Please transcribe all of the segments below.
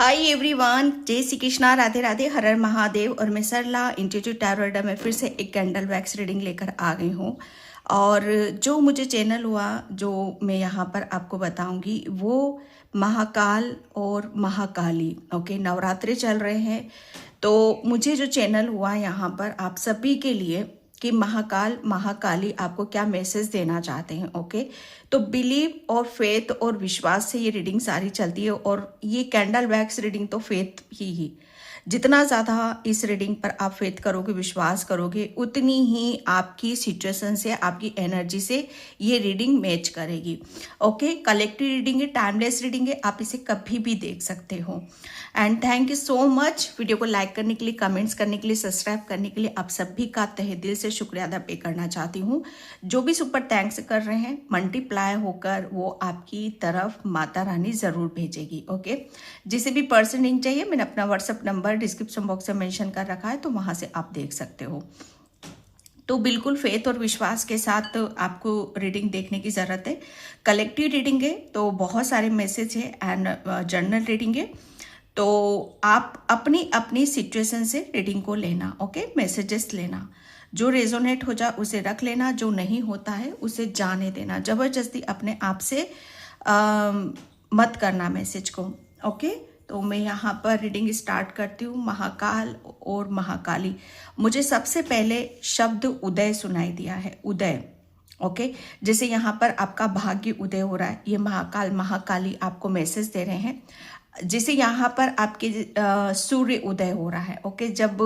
Hi everyone, जय श्री कृष्णा, राधे राधे, हर हर महादेव। और मैं सरला इंट्यूटिव टैरो रीडर में फिर से एक कैंडल वैक्स रीडिंग लेकर आ गई हूँ। और जो मुझे चैनल हुआ, जो मैं यहाँ पर आपको बताऊंगी, वो महाकाल और महाकाली। ओके, नवरात्रि चल रहे हैं, तो मुझे जो चैनल हुआ यहाँ पर आप सभी के लिए कि महाकाल महाकाली आपको क्या मैसेज देना चाहते हैं। ओके, तो बिलीव और फेथ और विश्वास से ये रीडिंग सारी चलती है। और ये कैंडल वैक्स रीडिंग तो फेथ ही जितना ज़्यादा इस रीडिंग पर आप फेथ करोगे, विश्वास करोगे, उतनी ही आपकी सिचुएशन से, आपकी एनर्जी से ये रीडिंग मैच करेगी। ओके, कलेक्टिव रीडिंग है, टाइमलेस रीडिंग है, आप इसे कभी भी देख सकते हो। And thank you so much video को लाइक करने के लिए, कमेंट्स करने के लिए, सब्सक्राइब करने के लिए। आप सभी का तहे दिल से शुक्रिया अदा पे करना चाहती हूँ। जो भी सुपर थैंक्स कर रहे हैं, मल्टीप्लाई होकर वो आपकी तरफ माता रानी ज़रूर भेजेगी। ओके, जिसे भी पर्सन लिंक चाहिए, मैंने अपना व्हाट्सअप नंबर डिस्क्रिप्शन बॉक्स में मेंशन कर रखा है, तो वहां से आप देख सकते हो। तो बिल्कुल फेथ और विश्वास के साथ आपको रीडिंग देखने की ज़रूरत है। कलेक्टिव रीडिंग है तो बहुत सारे मैसेज है, एंड जर्नल रीडिंग है, तो आप अपनी अपनी सिचुएशन से रीडिंग को लेना। ओके, मैसेजेस लेना, जो रेजोनेट हो जाए उसे रख लेना, जो नहीं होता है उसे जाने देना। जबरदस्ती अपने आप से मत करना मैसेज को। ओके, तो मैं यहाँ पर रीडिंग स्टार्ट करती हूँ। महाकाल और महाकाली, मुझे सबसे पहले शब्द उदय सुनाई दिया है, उदय। ओके, जैसे यहाँ पर आपका भाग्य उदय हो रहा है, ये महाकाल महाकाली आपको मैसेज दे रहे हैं। जैसे यहाँ पर आपके सूर्य उदय हो रहा है। ओके, जब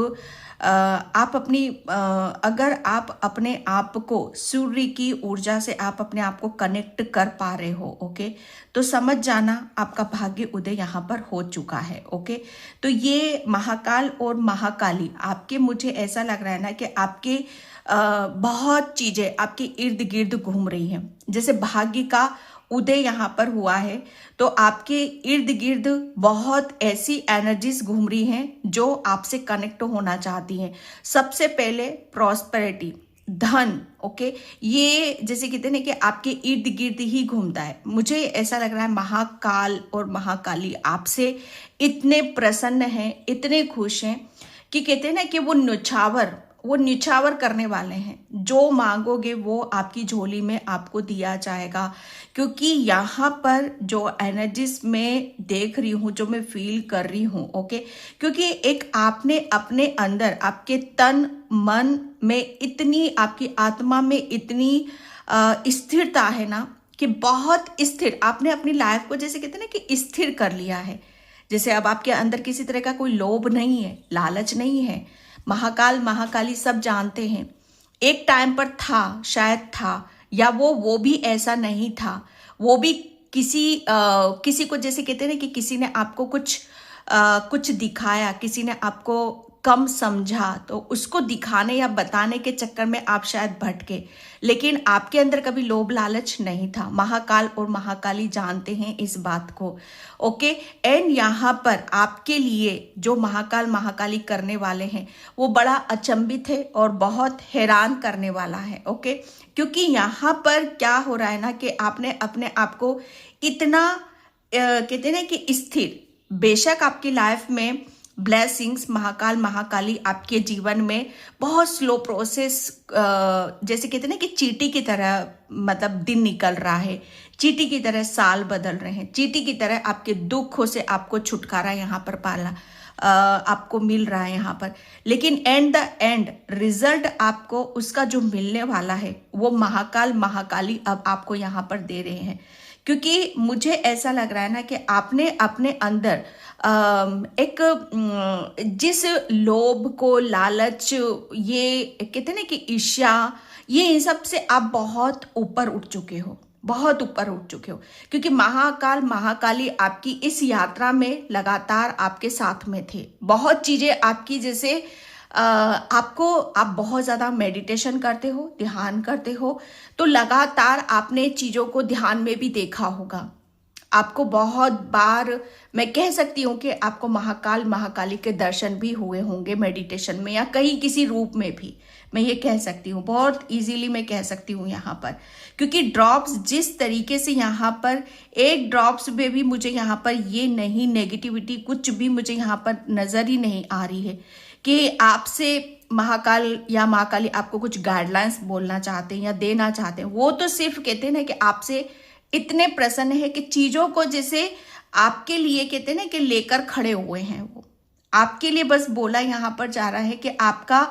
आप अपनी अगर आप अपने आप को सूर्य की ऊर्जा से आप अपने आप को कनेक्ट कर पा रहे हो, ओके, तो समझ जाना आपका भाग्य उदय यहाँ पर हो चुका है। ओके, तो ये महाकाल और महाकाली आपके, मुझे ऐसा लग रहा है ना कि आपके बहुत चीजें आपके इर्द गिर्द घूम रही हैं। जैसे भाग्य का उदय यहाँ पर हुआ है, तो आपके इर्द गिर्द बहुत ऐसी एनर्जीज घूम रही हैं जो आपसे कनेक्ट होना चाहती हैं। सबसे पहले प्रॉस्पेरिटी, धन। ओके, ये जैसे कहते हैं ना कि आपके इर्द गिर्द ही घूमता है। मुझे ऐसा लग रहा है महाकाल और महाकाली आपसे इतने प्रसन्न हैं, इतने खुश हैं कि कहते हैं ना कि वो निछावर करने वाले हैं। जो मांगोगे वो आपकी झोली में आपको दिया जाएगा। क्योंकि यहाँ पर जो एनर्जीज में देख रही हूँ, जो मैं फील कर रही हूँ, ओके, क्योंकि एक आपने अपने अंदर, आपके तन मन में इतनी, आपकी आत्मा में इतनी स्थिरता है ना, कि बहुत स्थिर आपने अपनी लाइफ को, जैसे कहते हैं ना कि स्थिर कर लिया है। जैसे अब आपके अंदर किसी तरह का कोई लोभ नहीं है, लालच नहीं है। महाकाल महाकाली सब जानते हैं, एक टाइम पर था, शायद था, या वो भी ऐसा नहीं था। वो भी किसी को, जैसे कहते हैं ना कि किसी ने आपको कुछ दिखाया, किसी ने आपको कम समझा, तो उसको दिखाने या बताने के चक्कर में आप शायद भटके, लेकिन आपके अंदर कभी लोभ लालच नहीं था। महाकाल और महाकाली जानते हैं इस बात को। ओके, एंड यहाँ पर आपके लिए जो महाकाल महाकाली करने वाले हैं, वो बड़ा अचंभित है और बहुत हैरान करने वाला है। ओके, क्योंकि यहाँ पर क्या हो रहा है ना कि आपने अपने आप को इतना कहते हैं ना कि स्थिर, बेशक आपकी लाइफ में ब्लेसिंग्स, महाकाल महाकाली आपके जीवन में बहुत स्लो प्रोसेस, जैसे कहते हैं ना कि चींटी की तरह, मतलब दिन निकल रहा है, चींटी की तरह साल बदल रहे हैं, चींटी की तरह आपके दुखों से आपको छुटकारा यहाँ पर पाला आपको मिल रहा है यहाँ पर। लेकिन एंड द एंड रिजल्ट आपको उसका जो मिलने वाला है, वो महाकाल महाकाली अब आपको यहाँ पर दे रहे हैं। क्योंकि मुझे ऐसा लग रहा है ना कि आपने अपने अंदर एक जिस लोभ को, लालच, ये कहते हैं ना कि ईर्ष्या, ये इन सब से आप बहुत ऊपर उठ चुके हो, बहुत ऊपर उठ चुके हो। क्योंकि महाकाल महाकाली आपकी इस यात्रा में लगातार आपके साथ में थे। बहुत चीजें आपकी, जैसे आप बहुत ज़्यादा मेडिटेशन करते हो, ध्यान करते हो, तो लगातार आपने चीज़ों को ध्यान में भी देखा होगा। आपको बहुत बार मैं कह सकती हूँ कि आपको महाकाल महाकाली के दर्शन भी हुए होंगे मेडिटेशन में या कहीं किसी रूप में भी, मैं ये कह सकती हूँ, बहुत इजीली मैं कह सकती हूँ यहाँ पर। क्योंकि ड्रॉप्स जिस तरीके से यहाँ पर एक ड्रॉप्स में भी मुझे यहाँ पर ये नहीं नेगेटिविटी कुछ भी मुझे यहाँ पर नजर ही नहीं आ रही है कि आपसे महाकाल या महाकाली आपको कुछ गाइडलाइंस बोलना चाहते हैं या देना चाहते हैं। वो तो सिर्फ कहते हैं ना कि आपसे इतने प्रसन्न है कि चीजों को जैसे आपके लिए कहते हैं ना कि लेकर खड़े हुए हैं। वो आपके लिए बस बोला यहाँ पर जा रहा है कि आपका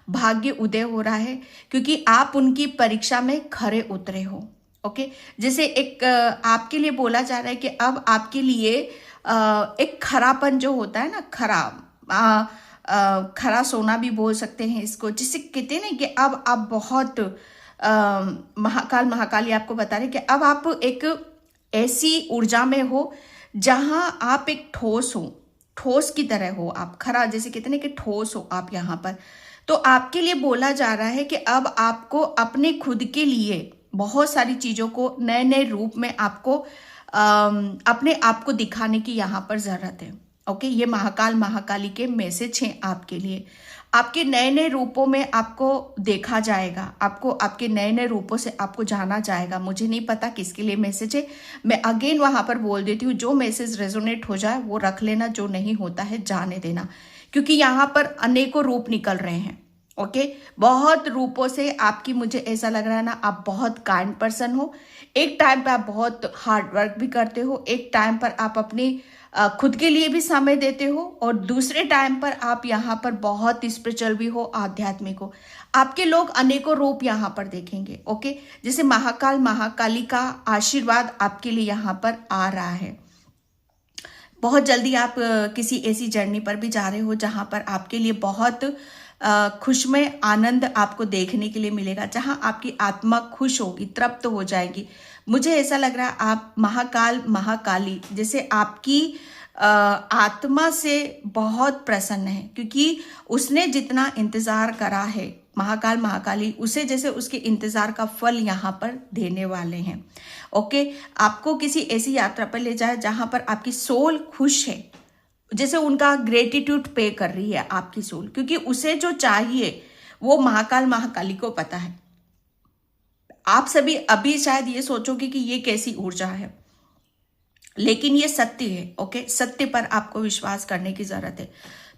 भाग्य उदय हो रहा है क्योंकि आप उनकी परीक्षा में खरे उतरे हो। ओके, जैसे एक आपके लिए बोला जा रहा है कि अब आपके लिए एक खरापन जो होता है ना, खरा सोना भी बोल सकते हैं इसको, जिसे कहते हैं ना कि अब आप बहुत महाकाल महाकाली आपको बता रहे कि अब आप एक ऐसी ऊर्जा में हो जहां आप एक ठोस हो, ठोस की तरह हो आप, खरा जैसे कहते हैं कि ठोस हो आप यहाँ पर। तो आपके लिए बोला जा रहा है कि अब आपको अपने खुद के लिए बहुत सारी चीजों को नए नए रूप में आपको अपने आप को दिखाने की यहाँ पर जरूरत है। ओके, ये महाकाल महाकाली के मैसेज हैं आपके लिए। आपके नए नए रूपों में आपको देखा जाएगा, आपको आपके नए नए रूपों से आपको जाना जाएगा। मुझे नहीं पता किसके लिए मैसेज है, मैं अगेन वहां पर बोल देती हूँ, जो मैसेज रेजोनेट हो जाए वो रख लेना, जो नहीं होता है जाने देना, क्योंकि यहाँ पर अनेकों रूप निकल रहे हैं। ओके, बहुत रूपों से आपकी, मुझे ऐसा लग रहा है ना, आप बहुत काइंड पर्सन हो। एक टाइम पर आप बहुत हार्ड वर्क भी करते हो, एक टाइम पर आप अपनी खुद के लिए भी समय देते हो, और दूसरे टाइम पर आप यहाँ पर बहुत स्पिरिचुअल भी हो, आध्यात्मिक हो। आपके लोग अनेकों रूप यहाँ पर देखेंगे। ओके, जैसे महाकाल महाकाली का आशीर्वाद आपके लिए यहाँ पर आ रहा है। बहुत जल्दी आप किसी ऐसी जर्नी पर भी जा रहे हो जहां पर आपके लिए बहुत खुशमय आनंद आपको देखने के लिए मिलेगा, जहां आपकी आत्मा खुश होगी, तृप्त हो जाएगी। मुझे ऐसा लग रहा है आप महाकाल महाकाली जैसे आपकी आत्मा से बहुत प्रसन्न है, क्योंकि उसने जितना इंतजार करा है, महाकाल महाकाली उसे जैसे उसके इंतजार का फल यहाँ पर देने वाले हैं। ओके, आपको किसी ऐसी यात्रा पर ले जाए जहां पर आपकी सोल खुश है, जैसे उनका ग्रेटिट्यूड पे कर रही है आपकी सोल, क्योंकि उसे जो चाहिए वो महाकाल महाकाली को पता है। आप सभी अभी शायद ये सोचोगे कि ये कैसी ऊर्जा है, लेकिन ये सत्य है। ओके, सत्य पर आपको विश्वास करने की जरूरत है।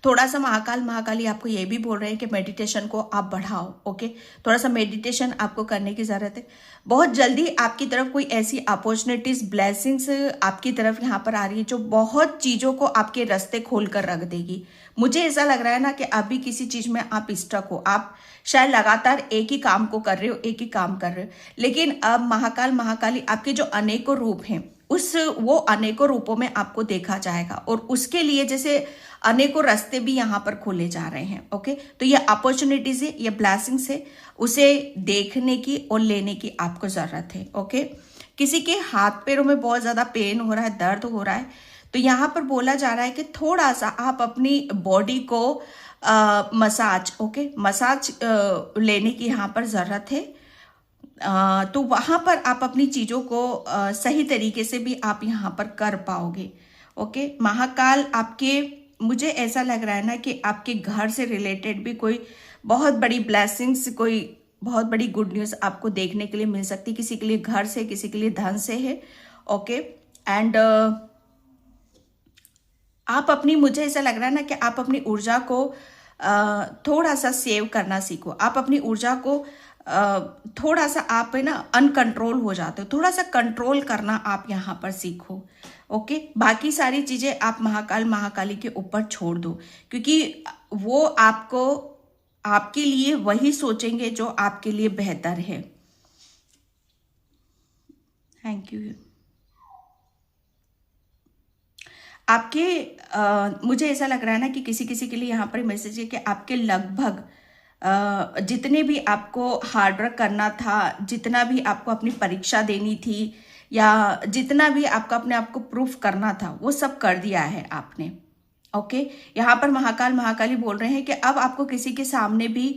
थोड़ा सा महाकाल महाकाली आपको ये भी बोल रहे हैं कि मेडिटेशन को आप बढ़ाओ। ओके, थोड़ा सा मेडिटेशन आपको करने की जरूरत है। बहुत जल्दी आपकी तरफ कोई ऐसी अपॉर्चुनिटीज, ब्लेसिंग्स आपकी तरफ यहाँ पर आ रही है जो बहुत चीजों को आपके रास्ते खोल कर रख देगी। मुझे ऐसा लग रहा है ना कि अभी किसी चीज में आप स्टक हो, आप शायद लगातार एक ही काम को कर रहे हो, एक ही काम कर रहे हो, लेकिन अब महाकाल महाकाली आपके जो अनेकों रूप हैं वो अनेकों रूपों में आपको देखा जाएगा, और उसके लिए जैसे अनेकों रास्ते भी यहाँ पर खोले जा रहे हैं। ओके, तो ये अपॉर्चुनिटीज है, ये ब्लेसिंग्स है, उसे देखने की और लेने की आपको जरूरत है। ओके, किसी के हाथ पैरों में बहुत ज्यादा पेन हो रहा है, दर्द हो रहा है, तो यहाँ पर बोला जा रहा है कि थोड़ा सा आप अपनी बॉडी को मसाज, ओके, मसाज लेने की यहाँ पर जरूरत है। तो वहां पर आप अपनी चीजों को सही तरीके से भी आप यहाँ पर कर पाओगे। ओके, महाकाल आपके, मुझे ऐसा लग रहा है ना कि आपके घर से रिलेटेड भी कोई बहुत बड़ी ब्लेसिंग्स, कोई बहुत बड़ी गुड न्यूज आपको देखने के लिए मिल सकती है। किसी के लिए घर से, किसी के लिए धन से है। ओके, एंड आप अपनी, मुझे ऐसा लग रहा है ना कि आप अपनी ऊर्जा को थोड़ा सा सेव करना सीखो। आप अपनी ऊर्जा को थोड़ा सा, आप है ना अनकंट्रोल हो जाते हो, थोड़ा सा कंट्रोल करना आप यहाँ पर सीखो। ओके, बाकी सारी चीजें आप महाकाल महाकाली के ऊपर छोड़ दो, क्योंकि वो आपको, आपके लिए वही सोचेंगे जो आपके लिए बेहतर है। Thank you. आपके मुझे ऐसा लग रहा है ना कि किसी किसी के लिए यहाँ पर मैसेज है कि आपके लगभग जितने भी आपको हार्डवर्क करना था, जितना भी आपको अपनी परीक्षा देनी थी, या जितना भी आपको अपने आप को प्रूफ करना था, वो सब कर दिया है आपने। ओके, यहाँ पर महाकाल महाकाली बोल रहे हैं कि अब आपको किसी के सामने भी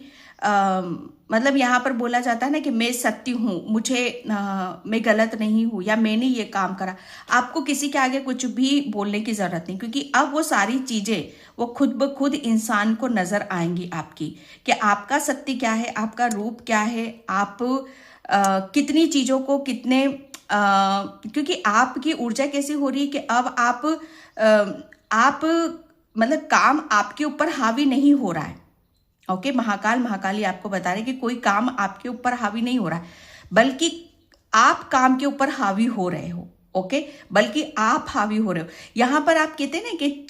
मतलब यहाँ पर बोला जाता है ना कि मैं सत्य हूँ, मुझे मैं गलत नहीं हूँ, या मैंने ये काम करा। आपको किसी के आगे कुछ भी बोलने की जरूरत नहीं, क्योंकि अब वो सारी चीजें वो खुद ब खुद इंसान को नजर आएंगी आपकी, कि आपका सत्य क्या है, आपका रूप क्या है, आप कितनी चीजों को कितने क्योंकि आपकी ऊर्जा कैसी हो रही है कि अब आप मतलब काम आपके ऊपर हावी नहीं हो रहा है। ओके, महाकाल महाकाली आपको बता रहे कि कोई काम आपके ऊपर हावी नहीं हो रहा है, बल्कि आप काम के ऊपर हावी हो रहे हो। ओके, बल्कि आप हावी हो रहे हो। यहाँ पर आप कहते हैं ना कि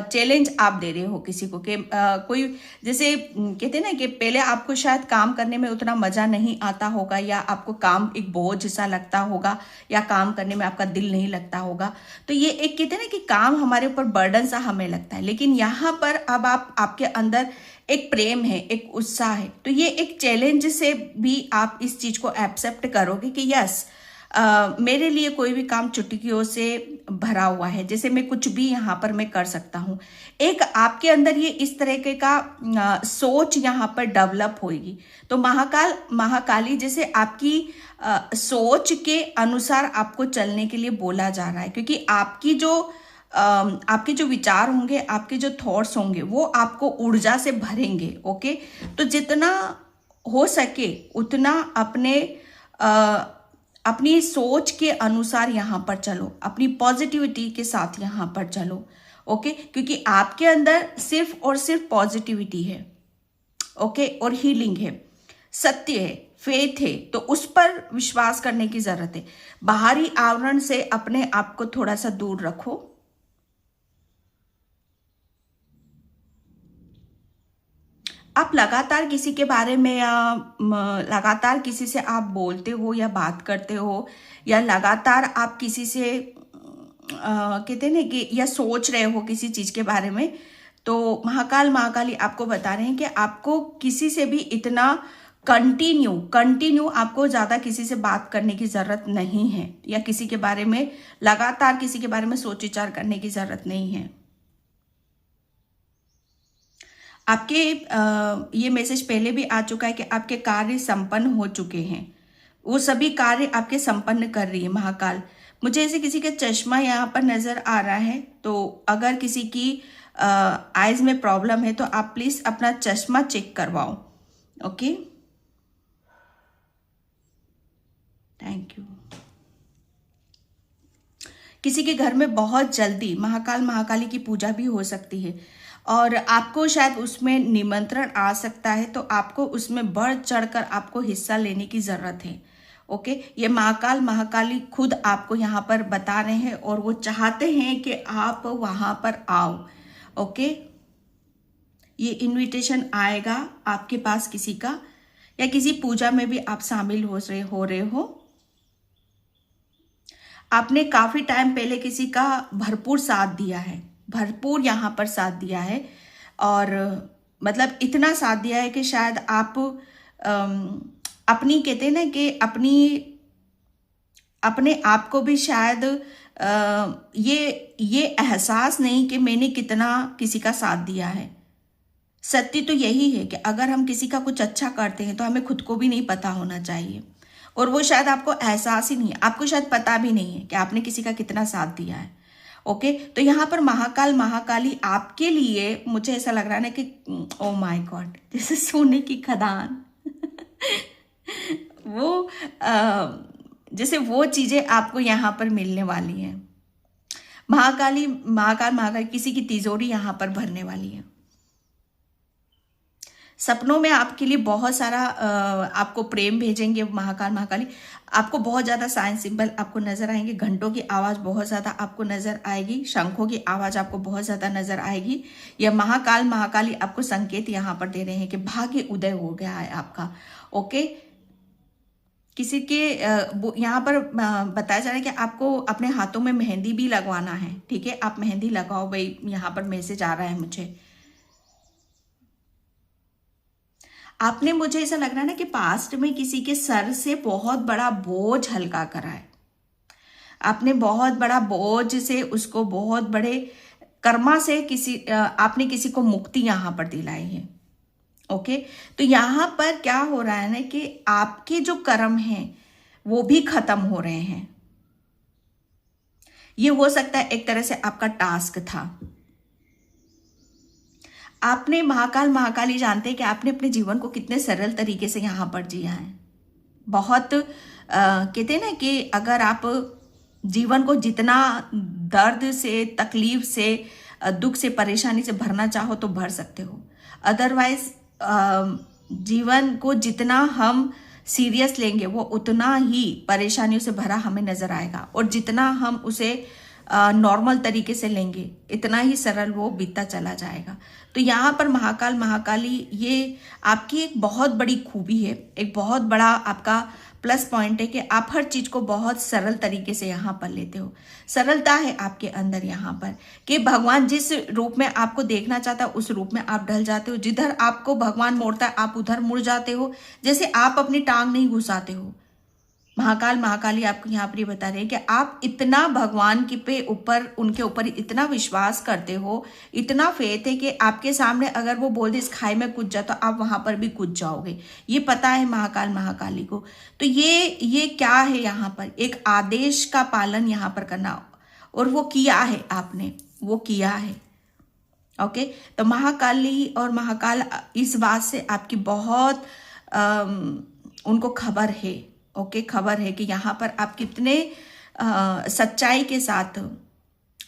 चैलेंज आप दे रहे हो किसी को, कि कोई जैसे कहते हैं ना कि पहले आपको शायद काम करने में उतना मजा नहीं आता होगा, या आपको काम एक बोझ सा लगता होगा, या काम करने में आपका दिल नहीं लगता होगा। तो ये एक कहते हैं ना कि काम हमारे ऊपर बर्डन सा हमें लगता है, लेकिन यहाँ पर अब आपके अंदर एक प्रेम है, एक उत्साह है। तो ये एक चैलेंज से भी आप इस चीज को एक्सेप्ट करोगे कि यस, मेरे लिए कोई भी काम चुटकियों से भरा हुआ है, जैसे मैं कुछ भी यहाँ पर मैं कर सकता हूँ। एक आपके अंदर ये इस तरीके का सोच यहाँ पर डेवलप होगी। तो महाकाल महाकाली जैसे आपकी सोच के अनुसार आपको चलने के लिए बोला जा रहा है, क्योंकि आपके जो विचार होंगे, आपके जो थॉट्स होंगे, वो आपको ऊर्जा से भरेंगे। ओके, तो जितना हो सके उतना अपनी सोच के अनुसार यहाँ पर चलो, अपनी पॉजिटिविटी के साथ यहाँ पर चलो। ओके, क्योंकि आपके अंदर सिर्फ और सिर्फ पॉजिटिविटी है। ओके, और हीलिंग है, सत्य है, फेथ है, तो उस पर विश्वास करने की जरूरत है। बाहरी आवरण से अपने आप को थोड़ा सा दूर रखो। आप लगातार किसी के बारे में या लगातार किसी से आप बोलते हो या बात करते हो, या लगातार आप किसी से कहते हैं ना कि या सोच रहे हो किसी चीज के बारे में, तो महाकाल महाकाली आपको बता रहे हैं कि आपको किसी से भी इतना कंटिन्यू आपको ज्यादा किसी से बात करने की जरूरत नहीं है, या किसी के बारे में लगातार किसी के बारे में सोच विचार करने की जरूरत नहीं है। आपके ये मैसेज पहले भी आ चुका है कि आपके कार्य संपन्न हो चुके हैं, वो सभी कार्य आपके संपन्न कर रही है महाकाल। मुझे ऐसे किसी का चश्मा यहाँ पर नजर आ रहा है, तो अगर किसी की आईज में प्रॉब्लम है तो आप प्लीज अपना चश्मा चेक करवाओ। Okay, thank you. किसी के घर में बहुत जल्दी महाकाल महाकाली की पूजा भी हो सकती है, और आपको शायद उसमें निमंत्रण आ सकता है, तो आपको उसमें बढ़ चढ़कर आपको हिस्सा लेने की जरूरत है। ओके, ये महाकाल महाकाली खुद आपको यहाँ पर बता रहे हैं, और वो चाहते हैं कि आप वहां पर आओ। ओके, ये इनविटेशन आएगा आपके पास किसी का, या किसी पूजा में भी आप शामिल हो रहे हो। आपने काफी टाइम पहले किसी का भरपूर साथ दिया है, भरपूर यहाँ पर साथ दिया है, और मतलब इतना साथ दिया है कि शायद आप अपनी कहते हैं ना कि अपने आप को भी शायद ये एहसास नहीं कि मैंने कितना किसी का साथ दिया है। सत्य तो यही है कि अगर हम किसी का कुछ अच्छा करते हैं तो हमें खुद को भी नहीं पता होना चाहिए, और वो शायद आपको एहसास ही नहीं है, आपको शायद पता भी नहीं है कि आपने किसी का कितना साथ दिया है। ओके, तो यहाँ पर महाकाल महाकाली आपके लिए मुझे ऐसा लग रहा है ना कि ओ माय गॉड, जैसे सोने की खदान वो जैसे वो चीजें आपको यहाँ पर मिलने वाली हैं। महाकाल महाकाली किसी की तिजोरी यहाँ पर भरने वाली है। सपनों में आपके लिए बहुत सारा आपको प्रेम भेजेंगे महाकाल महाकाली। आपको बहुत ज्यादा साइन सिंबल आपको नजर आएंगे, घंटों की आवाज बहुत ज्यादा आपको नजर आएगी, शंखों की आवाज आपको बहुत ज्यादा नजर आएगी। यह महाकाल महाकाली आपको संकेत यहाँ पर दे रहे हैं कि भाग्य उदय हो गया है आपका। ओके, किसी के यहाँ पर बताया जा रहा है कि आपको अपने हाथों में मेहंदी भी लगवाना है। ठीक है, आप मेहंदी लगाओ भाई, यहाँ पर मैसेज आ रहा है मुझे। आपने, मुझे ऐसा लग रहा है ना कि पास्ट में किसी के सर से बहुत बड़ा बोझ हल्का करा है। आपने बहुत बड़ा बोझ से उसको, बहुत बड़े कर्मा से आपने किसी को मुक्ति यहां पर दिलाई है। ओके, तो यहाँ पर क्या हो रहा है ना कि आपके जो कर्म हैं वो भी खत्म हो रहे हैं। ये हो सकता है एक तरह से आपका टास्क था। आपने महाकाल महाकाली जानते हैं कि आपने अपने जीवन को कितने सरल तरीके से यहाँ पर जिया है। बहुत कहते हैं ना कि अगर आप जीवन को जितना दर्द से, तकलीफ से, दुख से, परेशानी से भरना चाहो तो भर सकते हो। अदरवाइज जीवन को जितना हम सीरियस लेंगे वो उतना ही परेशानियों से भरा हमें नजर आएगा, और जितना हम उसे नॉर्मल तरीके से लेंगे इतना ही सरल वो बीतता चला जाएगा। तो यहाँ पर महाकाल महाकाली ये आपकी एक बहुत बड़ी खूबी है, एक बहुत बड़ा आपका प्लस पॉइंट है कि आप हर चीज को बहुत सरल तरीके से यहाँ पर लेते हो। सरलता है आपके अंदर यहाँ पर कि भगवान जिस रूप में आपको देखना चाहता है उस रूप में आप ढल जाते हो। जिधर आपको भगवान मोड़ता है आप उधर मुड़ जाते हो, जैसे आप अपनी टांग नहीं घुसाते हो। महाकाल महाकाली आपको यहाँ पर ये बता रहे हैं कि आप इतना भगवान की पे ऊपर, उनके ऊपर इतना विश्वास करते हो, इतना फेथ है कि आपके सामने अगर वो बोल दे इस खाई में कूद जाओ तो आप वहां पर भी कूद जाओगे। ये पता है महाकाल महाकाली को। तो ये क्या है यहाँ पर, एक आदेश का पालन यहाँ पर करना, और वो किया है आपने, वो किया है। ओके, तो महाकाली और महाकाल इस बात से आपकी बहुत उनको खबर है। ओके, खबर है कि यहाँ पर आप कितने सच्चाई के साथ,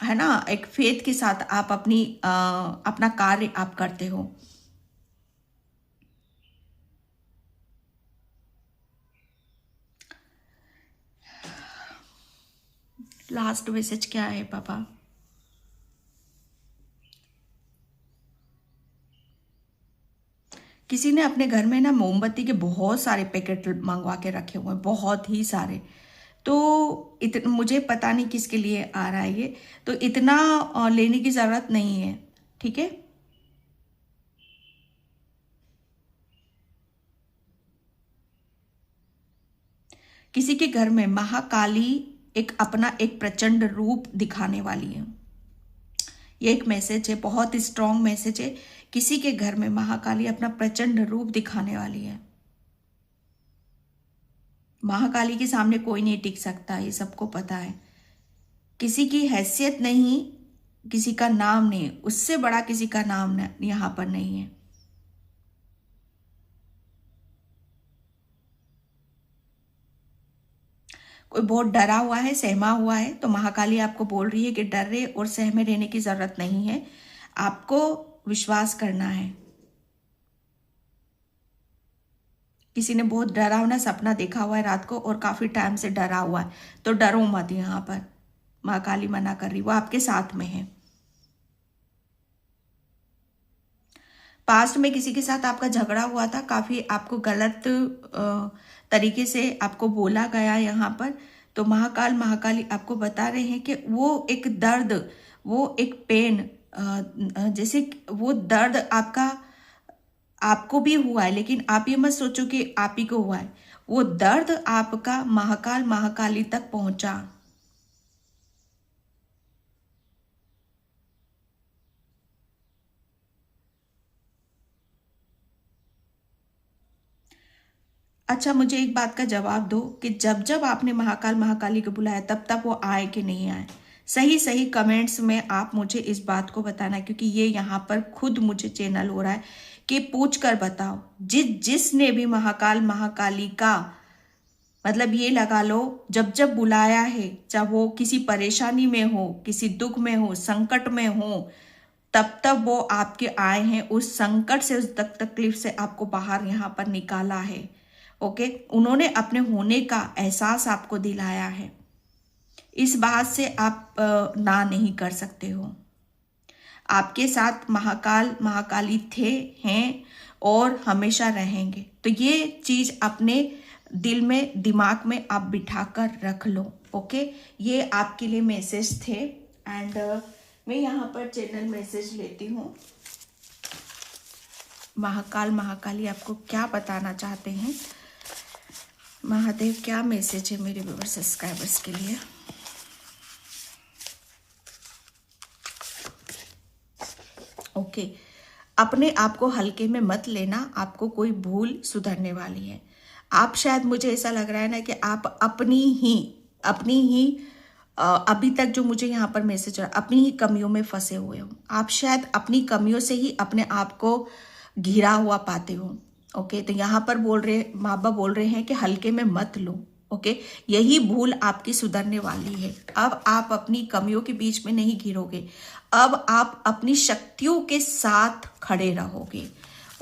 है ना, एक फेथ के साथ आप अपना कार्य आप करते हो। लास्ट मैसेज क्या है पापा? किसी ने अपने घर में ना मोमबत्ती के बहुत सारे पैकेट मंगवा के रखे हुए हैं, बहुत ही सारे। तो मुझे पता नहीं किसके लिए आ रहा है ये, तो इतना लेने की ज़रूरत नहीं है, ठीक है। किसी के घर में महाकाली अपना एक प्रचंड रूप दिखाने वाली है। ये एक मैसेज है, बहुत ही स्ट्रॉन्ग मैसेज है। किसी के घर में महाकाली अपना प्रचंड रूप दिखाने वाली है। महाकाली के सामने कोई नहीं टिक सकता, ये सबको पता है। किसी की हैसियत नहीं, किसी का नाम नहीं, उससे बड़ा किसी का नाम यहां पर नहीं है। कोई बहुत डरा हुआ है, सहमा हुआ है, तो महाकाली आपको बोल रही है कि डरे और सहमे रहने की जरूरत नहीं है, आपको विश्वास करना है। किसी ने बहुत डरावना सपना देखा हुआ है रात को और काफी टाइम से डरा हुआ है, तो डरो मत। यहाँ पर महाकाली मना कर रही, वो आपके साथ में है। पास्ट में किसी के साथ आपका झगड़ा हुआ था, काफी आपको गलत तरीके से आपको बोला गया यहाँ पर, तो महाकाल महाकाली आपको बता रहे हैं कि वो एक दर्द, वो एक पेन, जैसे वो दर्द आपको भी हुआ है, लेकिन आप ये मत सोचो कि आप ही को हुआ है। वो दर्द आपका महाकाल महाकाली तक पहुंचा। अच्छा, मुझे एक बात का जवाब दो कि जब जब आपने महाकाल महाकाली को बुलाया तब तब वो आए कि नहीं आए? सही सही कमेंट्स में आप मुझे इस बात को बताना, क्योंकि ये यहाँ पर खुद मुझे चैनल हो रहा है कि पूछ कर बताओ। जिसने भी महाकाल महाकाली का मतलब ये लगा लो, जब जब बुलाया है, चाहे वो किसी परेशानी में हो, किसी दुख में हो, संकट में हो, तब तब वो आपके आए हैं। उस संकट से, उस तकलीफ से आपको बाहर यहाँ पर निकाला है। ओके, उन्होंने अपने होने का एहसास आपको दिलाया है। इस बात से आप ना नहीं कर सकते हो। आपके साथ महाकाल महाकाली थे, हैं और हमेशा रहेंगे। तो ये चीज अपने दिल में, दिमाग में आप बिठा कर रख लो। ओके, ये आपके लिए मैसेज थे। एंड मैं यहाँ पर चैनल मैसेज लेती हूँ। महाकाल महाकाली आपको क्या बताना चाहते हैं? महादेव क्या मैसेज है मेरे व्यूअर्स सब्सक्राइबर्स के लिए? ओके, अपने आप को हल्के में मत लेना, आपको कोई भूल सुधरने वाली है। आप शायद, मुझे ऐसा लग रहा है ना कि आप अपनी ही अभी तक जो मुझे यहाँ पर मैसेज रहा, अपनी ही कमियों में फंसे हुए हो। आप शायद अपनी कमियों से ही अपने आप को घिरा हुआ पाते हो। ओके, तो यहाँ पर माँ बाप बोल रहे हैं कि हल्के में मत लो। ओके, यही भूल आपकी सुधरने वाली है। अब आप अपनी कमियों के बीच में नहीं घिरोगे, अब आप अपनी शक्तियों के साथ खड़े रहोगे।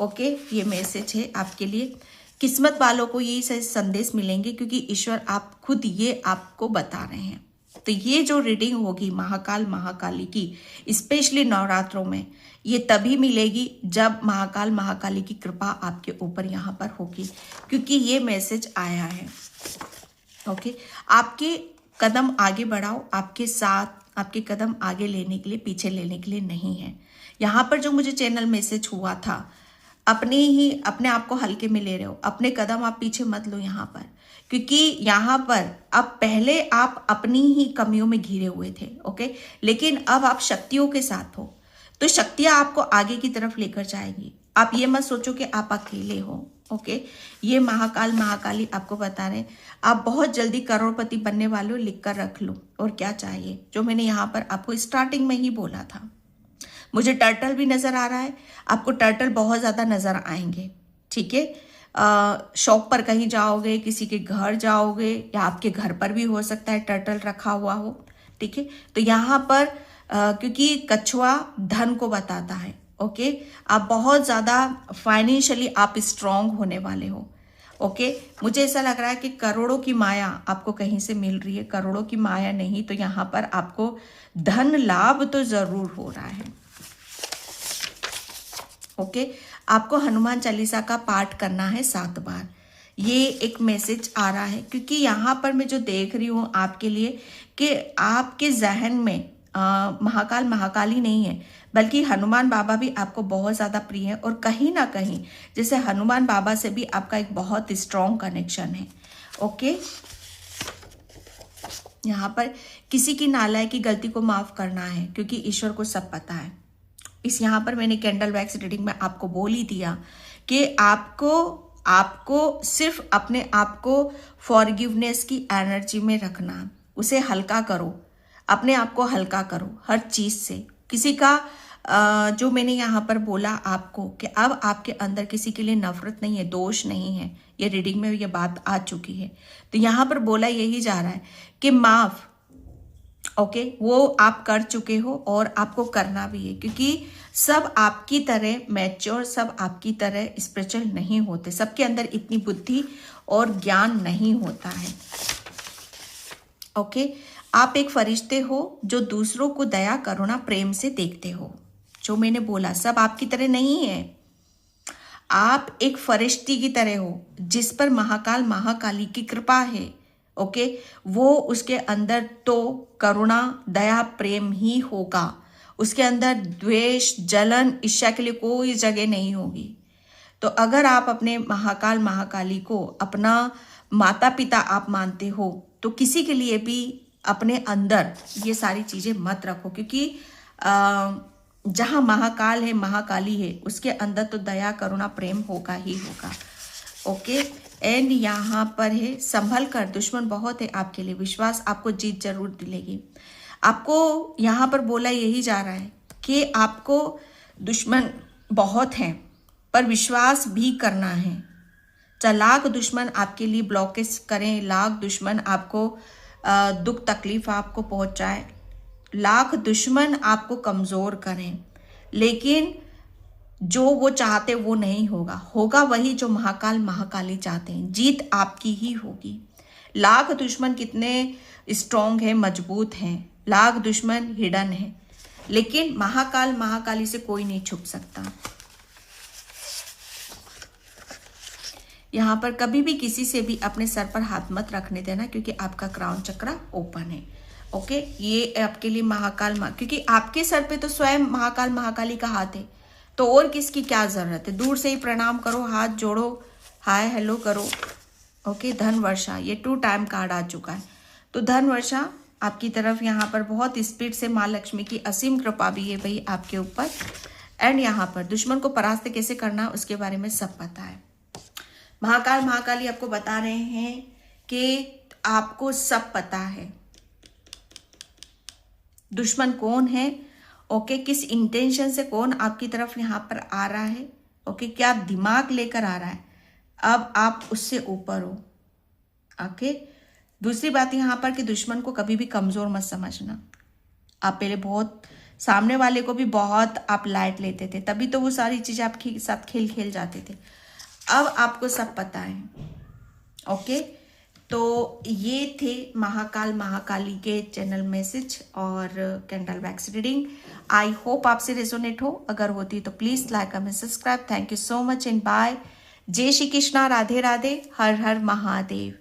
ओके, ये मैसेज है आपके लिए। किस्मत वालों को यही संदेश मिलेंगे क्योंकि ईश्वर आप खुद ये आपको बता रहे हैं। तो ये जो रीडिंग होगी महाकाल महाकाली की, स्पेशली नवरात्रों में, ये तभी मिलेगी जब महाकाल महाकाली की कृपा आपके ऊपर यहाँ पर होगी, क्योंकि ये मैसेज आया है। ओके, आपके कदम आगे बढ़ाओ, आपके साथ आपके कदम आगे लेने के लिए, पीछे लेने के लिए नहीं है। यहाँ पर जो मुझे चैनल मैसेज हुआ था, अपने आप को हल्के में ले रहे हो, अपने कदम आप पीछे मत लो यहाँ पर, क्योंकि यहाँ पर अब पहले आप अपनी ही कमियों में घिरे हुए थे। ओके, लेकिन अब आप शक्तियों के साथ हो, तो शक्तियां आपको आगे की तरफ लेकर जाएगी। आप ये मत सोचो कि आप अकेले हो। ओके, ये महाकाल महाकाली आपको बता रहे हैं, आप बहुत जल्दी करोड़पति बनने वाले हो, लिख कर रख लो। और क्या चाहिए, जो मैंने यहाँ पर आपको स्टार्टिंग में ही बोला था। मुझे टर्टल भी नजर आ रहा है, आपको टर्टल बहुत ज्यादा नजर आएंगे। ठीक है, शॉप पर कहीं जाओगे, किसी के घर जाओगे, या आपके घर पर भी हो सकता है टर्टल रखा हुआ हो। ठीक है, तो यहाँ पर क्योंकि कछुआ धन को बताता है। ओके, आप बहुत ज्यादा फाइनेंशियली आप स्ट्रांग होने वाले हो। ओके, मुझे ऐसा लग रहा है कि करोड़ों की माया आपको कहीं से मिल रही है। करोड़ों की माया नहीं तो यहाँ पर आपको धन लाभ तो जरूर हो रहा है। ओके, आपको हनुमान चालीसा का पाठ करना है 7 बार। ये एक मैसेज आ रहा है, क्योंकि यहाँ पर मैं जो देख रही हूँ आपके लिए कि आपके जहन में महाकाल महाकाली नहीं है, बल्कि हनुमान बाबा भी आपको बहुत ज़्यादा प्रिय है। और कहीं ना कहीं जैसे हनुमान बाबा से भी आपका एक बहुत स्ट्रॉन्ग कनेक्शन है। ओके, यहाँ पर किसी की नालायक की गलती को माफ़ करना है, क्योंकि ईश्वर को सब पता है। यहाँ पर मैंने कैंडल वैक्स रीडिंग में आपको बोल ही दिया कि आपको सिर्फ अपने आप को फॉरगिवनेस की एनर्जी में रखना, उसे हल्का करो, अपने आप को हल्का करो हर चीज से। किसी का जो मैंने यहाँ पर बोला आपको कि अब आपके अंदर किसी के लिए नफरत नहीं है, दोष नहीं है, ये रीडिंग में ये बात आ चुकी है। तो यहाँ पर बोला यही जा रहा है कि माफ, ओके, वो आप कर चुके हो और आपको करना भी है, क्योंकि सब आपकी तरह मैच्योर, सब आपकी तरह स्पिरिचुअल नहीं होते, सबके अंदर इतनी बुद्धि और ज्ञान नहीं होता है। ओके, आप एक फरिश्ते हो जो दूसरों को दया करुणा प्रेम से देखते हो। जो मैंने बोला सब आपकी तरह नहीं है, आप एक फरिश्ती की तरह हो जिस पर महाकाल महाकाली की कृपा है। ओके, वो उसके अंदर तो करुणा दया प्रेम ही होगा, उसके अंदर द्वेष जलन ईर्ष्या के लिए कोई जगह नहीं होगी। तो अगर आप अपने महाकाल महाकाली को अपना माता पिता आप मानते हो, तो किसी के लिए भी अपने अंदर ये सारी चीजें मत रखो, क्योंकि जहां महाकाल है महाकाली है, उसके अंदर तो दया करुणा प्रेम होगा ही होगा। ओके, एंड यहाँ पर है संभल कर, दुश्मन बहुत है आपके लिए, विश्वास आपको जीत जरूर दिलेगी। आपको यहाँ पर बोला यही जा रहा है कि आपको दुश्मन बहुत हैं, पर विश्वास भी करना है। चाहे लाख दुश्मन आपके लिए ब्लॉकेज करें, लाख दुश्मन आपको दुख तकलीफ आपको पहुंचाए, लाख दुश्मन आपको कमजोर करें, लेकिन जो वो चाहते वो नहीं होगा, होगा वही जो महाकाल महाकाली चाहते हैं। जीत आपकी ही होगी। लाख दुश्मन कितने स्ट्रॉन्ग है, मजबूत हैं, लाख दुश्मन हिडन है, लेकिन महाकाल महाकाली से कोई नहीं छुप सकता। यहाँ पर कभी भी किसी से भी अपने सर पर हाथ मत रखने देना, क्योंकि आपका क्राउन चक्र ओपन है। ओके, ये आपके लिए महाकाल क्योंकि आपके सर पे तो स्वयं महाकाल महाकाली का हाथ है, तो और किसकी क्या जरूरत है। दूर से ही प्रणाम करो, हाथ जोड़ो, हाय हेलो करो। ओके, धन वर्षा, ये 2 टाइम कार्ड आ चुका है, तो धन वर्षा आपकी तरफ यहाँ पर बहुत स्पीड से माँ लक्ष्मी की असीम कृपा भी है भाई आपके ऊपर। एंड यहाँ पर दुश्मन को परास्त कैसे करना उसके बारे में सब पता है। महाकाल महाकाली आपको बता रहे हैं कि आपको सब पता है दुश्मन कौन है, ओके, किस इंटेंशन से कौन आपकी तरफ यहाँ पर आ रहा है, ओके, क्या दिमाग लेकर आ रहा है। अब आप उससे ऊपर हो, ओके। दूसरी बात यहाँ पर कि दुश्मन को कभी भी कमजोर मत समझना। आप पहले बहुत सामने वाले को भी बहुत आप लाइट लेते थे, तभी तो वो सारी चीजें आपके साथ खेल जाते थे। अब आपको सब पता है, ओके। तो ये थे महाकाल महाकाली के चैनल मैसेज और candle wax reading. I hope आपसे रेजोनेट हो, अगर होती तो please like comment subscribe. Thank you so much and bye. जय श्री कृष्णा, राधे राधे, हर हर महादेव।